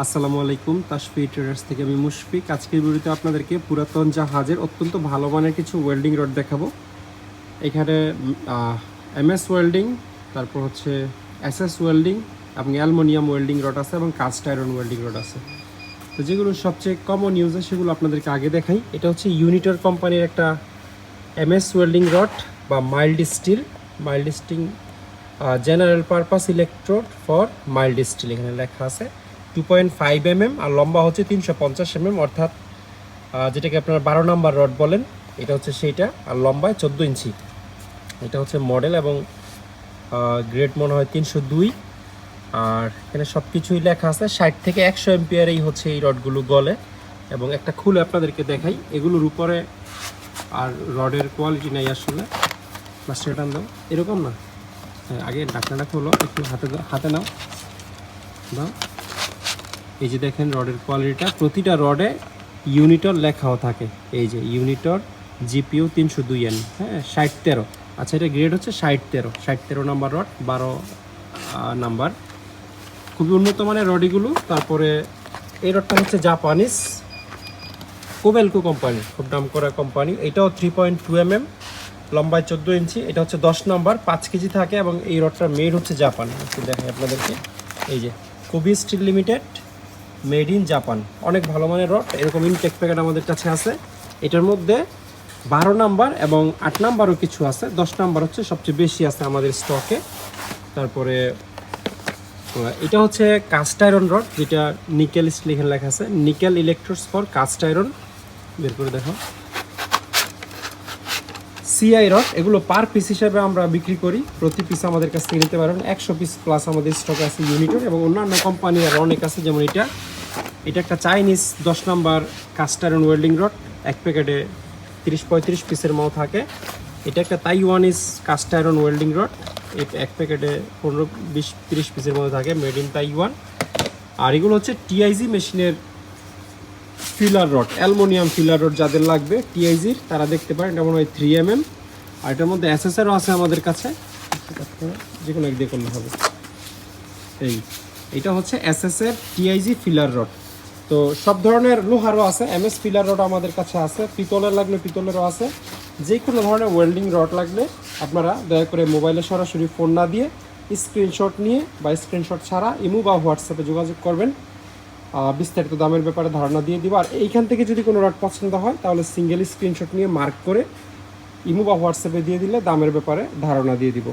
আসসালামু আলাইকুম, তাশফি ট্রেডার্স থেকে আমি মুশফিক। আজকের ভিডিওতে আপনাদেরকে পুরাতন জাহাজের অত্যন্ত ভালো মানের কিছু ওয়েল্ডিং রড দেখাবো। এখানে এমএস ওয়েল্ডিং, তারপর হচ্ছে এসএস ওয়েল্ডিং এবং অ্যালুমিনিয়াম ওয়েল্ডিং রড আছে এবং কাস্ট আয়রন ওয়েল্ডিং রড আছে। তো যেগুলো সবচেয়ে কমন ইউজ হয় সেগুলো আপনাদেরকে আগে দেখাই। এটা হচ্ছে ইউনিটর কোম্পানির একটা এমএস ওয়েল্ডিং রড বা mild still general purpose electrode for mild still, এখানে লেখা আছে। 2.5 mm আর লম্বা হচ্ছে 350 mm, অর্থাৎ যেটাকে আপনারা 12 নাম্বার রড বলেন, এটা হচ্ছে সেইটা। আর লম্বায় 14 ইঞ্চি। এটা হচ্ছে মডেল এবং গ্রেড মনে হয় 302। আর এখানে সব কিছুই লেখা আছে। 60 থেকে 100 এম্পিয়ারেই হচ্ছে এই রডগুলো গলে। এবং একটা খুলে আপনাদেরকে দেখাই, এগুলোর উপরে আর রডের কোয়ালিটি নেই আসলে। প্লাস্টিক টান দাও, এরকম না। হ্যাঁ, আগে ঢাকনাটা খোলো, একটু হাতে নাও দাও। এই যে দেখেন রডের কোয়ালিটিটা, প্রতিটা রডে ইউনিটর লেখাও থাকে। এই যে ইউনিটর জিপিইউ 302N, হ্যাঁ 6013। আচ্ছা, এটা গ্রেড হচ্ছে 6013 নাম্বার রড, 12 নাম্বার। খুবই উন্নত মানের রডগুলো। তারপরে এই রডটা হচ্ছে জাপানিজ কোবেলকো কোম্পানি, খুব নাম করা কোম্পানি। এটাও 3.2 mm, লম্বায় 14 ইঞ্চি। এটা হচ্ছে 10 নাম্বার, 5 কেজি থাকে এবং এই রডটা মেড হচ্ছে জাপান। একটু দেখাই আপনাদেরকে। এই যে Kobe Steel Limited, made in Japan. অনেক ভালো মানের রড। এরকম ইনটেক প্যাকেট আমাদের কাছে আছে। এটার মধ্যে 12 নাম্বার এবং 8 নাম্বারও কিছু আছে। 10 নাম্বার হচ্ছে সবচেয়ে বেশি আছে আমাদের স্টকে। তারপরে এটা হচ্ছে কাস্ট আয়রন রড, যেটা নিকেল স্টিল এখানে লেখা আছে, nickel electrodes for cast iron. বের করে দেখো। সিআই রড, এগুলো পার পিস হিসাবে আমরা বিক্রি করি। প্রতি পিস আমাদের কাছ থেকে নিতে পারেন। 100 পিস প্লাস আমাদের স্টকে আছে ইউনিটর, এবং অন্যান্য কোম্পানির আর অনেক আছে। যেমন এটা একটা Chinese 10 number cast iron welding rod, এক প্যাকেটে 30-35 পিসের মতো থাকে। এটা একটা Taiwanese cast iron welding rod, এটা এক প্যাকেটে 15-20-30 পিসের মতো থাকে, মেড ইন তাইওয়ান। আর এগুলো হচ্ছে টিআইজি মেশিনের filler rod, aluminium filler rod. যাদের লাগবে টিআইজির তারা দেখতে পারেন। এটা মনে হয় 3 mm। আর এটার মধ্যে এসএসআরও আছে আমাদের কাছে, যে কোনো এক দিয়ে করলে হবে। এটা হচ্ছে এসএসএর টিআইজি ফিলার রড। তো সব ধরনের লোহারও আছে, এমএস ফিলার রড আমাদের কাছে আছে। পিতলের লাগলে পিতলেরও আছে। যে কোনো ধরনের ওয়েল্ডিং রড লাগলে আপনারা দয়া করে মোবাইলে সরাসরি ফোন না দিয়ে স্ক্রিনশট নিয়ে বা স্ক্রিনশট ছাড়া ইমো বা হোয়াটসঅ্যাপে যোগাযোগ করবেন। বিস্তারিত দামের ব্যাপারে ধারণা দিয়ে দিব। আর এইখান থেকে যদি কোনো রড পছন্দ হয় তাহলে সিঙ্গেল স্ক্রিনশট নিয়ে মার্ক করে ইমো বা হোয়াটসঅ্যাপে দিয়ে দিলে দামের ব্যাপারে ধারণা দিয়ে দিব।